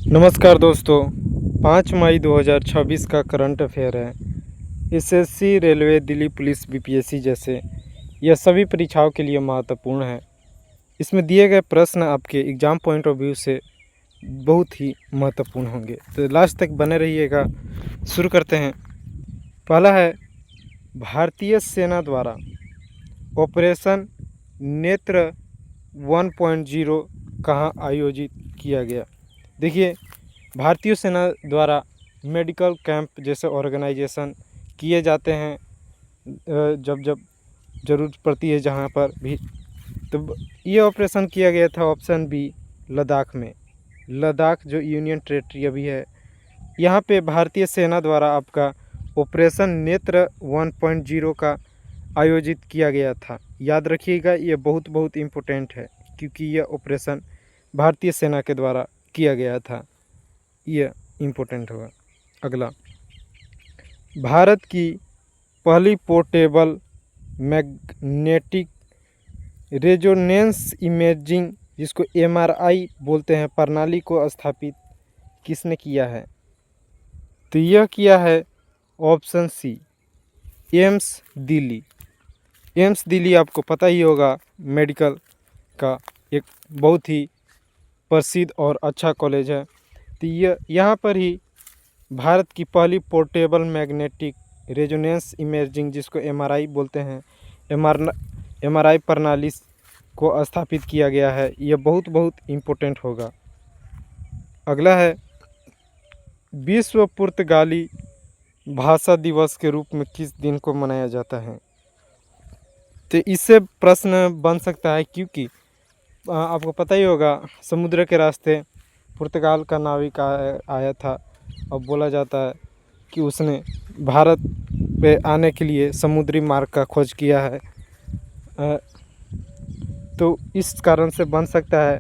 नमस्कार दोस्तों। 5 मई 2026 का करंट अफेयर है। SSC, railway, Delhi police, BPSC जैसे यह सभी परीक्षाओं के लिए महत्वपूर्ण है। इसमें दिए गए प्रश्न आपके एग्ज़ाम पॉइंट ऑफ व्यू से बहुत ही महत्वपूर्ण होंगे, तो लास्ट तक बने रहिएगा। शुरू करते हैं। पहला है, भारतीय सेना द्वारा ऑपरेशन नेत्र 1.0 कहाँ आयोजित किया गया। देखिए, भारतीय सेना द्वारा मेडिकल कैंप जैसे ऑर्गेनाइजेशन किए जाते हैं जब जब ज़रूरत पड़ती है जहाँ पर भी। तो ये ऑपरेशन किया गया था ऑप्शन बी, लद्दाख में। लद्दाख जो यूनियन टेरेटरी अभी है, यहाँ पे भारतीय सेना द्वारा आपका ऑपरेशन नेत्र 1.0 का आयोजित किया गया था। याद रखिएगा, ये बहुत इम्पोर्टेंट है क्योंकि यह ऑपरेशन भारतीय सेना के द्वारा किया गया था। यह इम्पोर्टेंट होगा। अगला, भारत की पहली पोर्टेबल मैग्नेटिक रेजोनेंस इमेजिंग, जिसको एमआरआई बोलते हैं, प्रणाली को स्थापित किसने किया है। तो यह किया है ऑप्शन सी, एम्स दिल्ली। एम्स दिल्ली आपको पता ही होगा, मेडिकल का एक बहुत ही प्रसिद्ध और अच्छा कॉलेज है। तो यहाँ पर ही भारत की पहली पोर्टेबल मैग्नेटिक रेजोनेंस इमेजिंग, जिसको एमआरआई बोलते हैं, एमआरआई प्रणाली को स्थापित किया गया है। यह बहुत इम्पोर्टेंट होगा। अगला है, विश्व पुर्तगाली भाषा दिवस के रूप में किस दिन को मनाया जाता है। तो इससे प्रश्न बन सकता है क्योंकि आपको पता ही होगा, समुद्र के रास्ते पुर्तगाल का नाविक आया था और बोला जाता है कि उसने भारत पे आने के लिए समुद्री मार्ग का खोज किया है। तो इस कारण से बन सकता है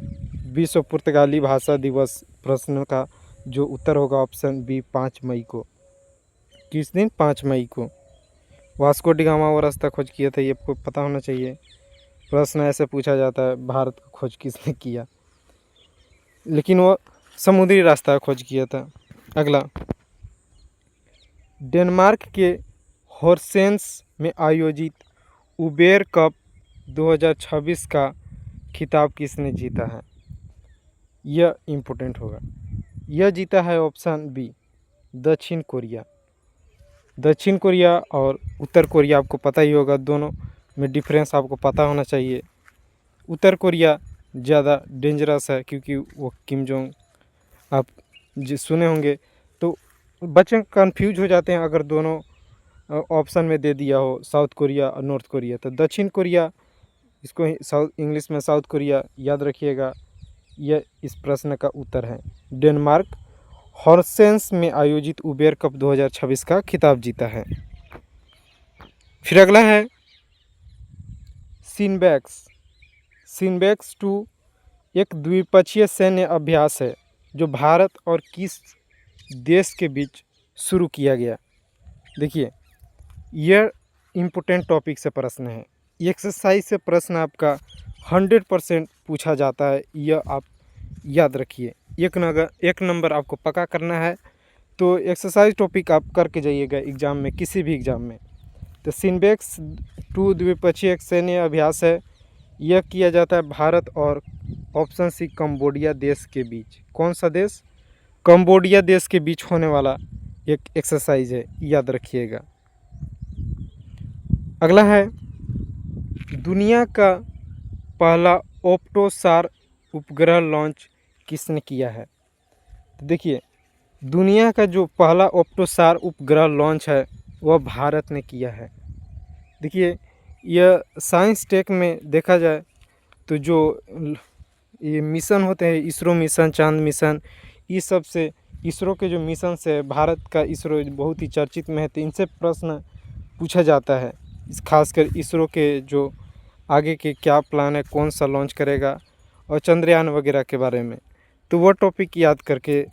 विश्व पुर्तगाली भाषा दिवस। प्रश्न का जो उत्तर होगा ऑप्शन बी, 5 मई को। किस दिन? 5 मई को। वास्को डी गामा वो रास्ता खोज किया था, ये आपको पता होना चाहिए। प्रश्न ऐसे पूछा जाता है, भारत को खोज किसने किया, लेकिन वो समुद्री रास्ता खोज किया था। अगला, डेनमार्क के होर्सेंस में आयोजित उबेर कप 2026 का खिताब किसने जीता है। यह इम्पोर्टेंट होगा। यह जीता है ऑप्शन बी, दक्षिण कोरिया। दक्षिण कोरिया और उत्तर कोरिया आपको पता ही होगा, दोनों में डिफरेंस आपको पता होना चाहिए। उत्तर कोरिया ज़्यादा डेंजरस है क्योंकि वो किम जोंग आप सुने होंगे, तो बच्चे कंफ्यूज हो जाते हैं अगर दोनों ऑप्शन में दे दिया हो, साउथ कोरिया और नॉर्थ कोरिया। तो दक्षिण कोरिया, इसको इंग्लिश में साउथ कोरिया याद रखिएगा। यह इस प्रश्न का उत्तर है। डेनमार्क हॉर्सेंस में आयोजित उबेर कप 2026 का खिताब जीता है। फिर अगला है, सिनबैक्स। सिनबैक्स 2 एक द्विपक्षीय सैन्य अभ्यास है जो भारत और किस देश के बीच शुरू किया गया। देखिए, यह इम्पोर्टेंट टॉपिक से प्रश्न है। एक्सरसाइज से प्रश्न आपका 100% पूछा जाता है, यह आप याद रखिए। एक नंबर आपको पक्का करना है, तो एक्सरसाइज टॉपिक आप करके जाइएगा एग्ज़ाम में, किसी भी एग्ज़ाम में। तो सिनबैक्स 2 द्विपक्षीय एक सैन्य अभ्यास है। यह किया जाता है भारत और ऑप्शन सी, कंबोडिया देश के बीच। कौन सा देश? कंबोडिया देश के बीच होने वाला एक एक्सरसाइज है, याद रखिएगा। अगला है, दुनिया का पहला ऑप्टोसार उपग्रह लॉन्च किसने किया है। तो देखिए, दुनिया का जो पहला ऑप्टोसार उपग्रह लॉन्च है वह भारत ने किया है। देखिए, यह साइंस टेक में देखा जाए तो जो ये मिशन होते हैं, इसरो मिशन, चांद मिशन, इस सब से, इसरो के जो मिशन से भारत का इसरो बहुत ही चर्चित में है। तो इनसे प्रश्न पूछा जाता है, खासकर इसरो के जो आगे के क्या प्लान है, कौन सा लॉन्च करेगा, और चंद्रयान वगैरह के बारे में। तो वो टॉपिक याद करके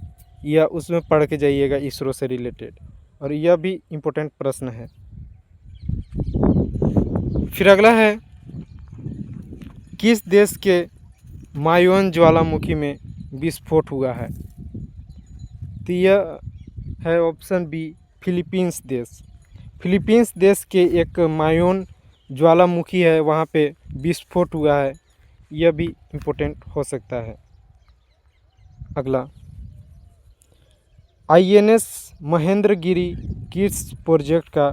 या उसमें पढ़ के जाइएगा इसरो से रिलेटेड, और यह भी इम्पोर्टेंट प्रश्न है। फिर अगला है, किस देश के मायोन ज्वालामुखी में विस्फोट हुआ है। तो यह है ऑप्शन बी फिलीपींस देश। फिलीपींस देश के एक मायोन ज्वालामुखी है, वहाँ पे विस्फोट हुआ है, यह भी इम्पोर्टेंट हो सकता है। अगला, आईएनएस महेंद्रगिरी किस प्रोजेक्ट का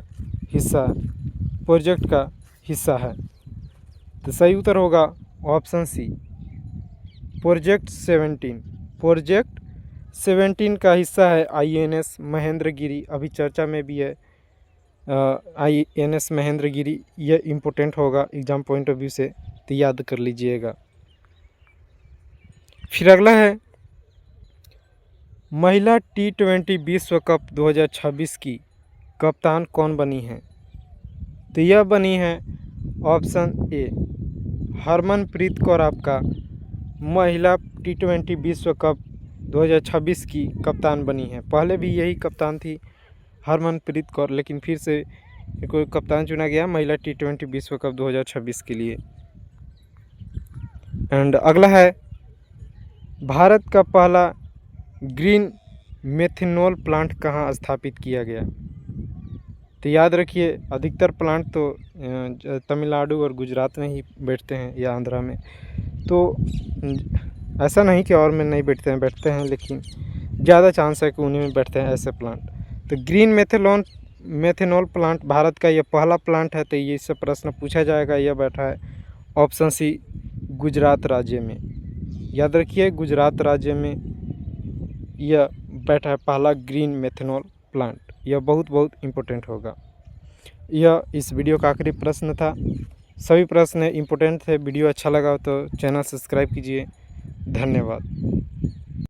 हिस्सा है? तो सही उत्तर होगा ऑप्शन सी प्रोजेक्ट 17। प्रोजेक्ट 17 का हिस्सा है आईएनएस महेंद्रगिरी। अभी चर्चा में भी है आईएनएस महेंद्रगिरी, यह इम्पोर्टेंट होगा एग्जाम पॉइंट ऑफ व्यू से, तो याद कर लीजिएगा। फिर अगला है, महिला T20 विश्व कप 2026 की कप्तान कौन बनी है? तो यह बनी है ऑप्शन ए हरमनप्रीत कौर। आपका महिला T20 विश्व कप 2026 की कप्तान बनी है। पहले भी यही कप्तान थी हरमनप्रीत कौर, लेकिन फिर से कोई कप्तान चुना गया महिला T20 विश्व कप 2026 के लिए। एंड अगला है, भारत का पहला ग्रीन मेथनॉल प्लांट कहाँ स्थापित किया गया? तो याद रखिए, अधिकतर प्लांट तो तमिलनाडु और गुजरात में ही बैठते हैं या आंध्रा में। तो ऐसा नहीं कि और में नहीं बैठते हैं, लेकिन ज़्यादा चांस है कि उन्हीं में बैठते हैं ऐसे प्लांट। तो ग्रीन मेथनॉल प्लांट भारत का यह पहला प्लांट है। तो ये इससे प्रश्न पूछा जाएगा। यह बैठा है ऑप्शन सी गुजरात राज्य में। याद रखिए, गुजरात राज्य में यह बैठा है पहला ग्रीन मेथनॉल प्लांट। यह बहुत इम्पोर्टेंट होगा। यह इस वीडियो का आखिरी प्रश्न था। सभी प्रश्न इम्पोर्टेंट थे। वीडियो अच्छा लगा तो चैनल सब्सक्राइब कीजिए। धन्यवाद।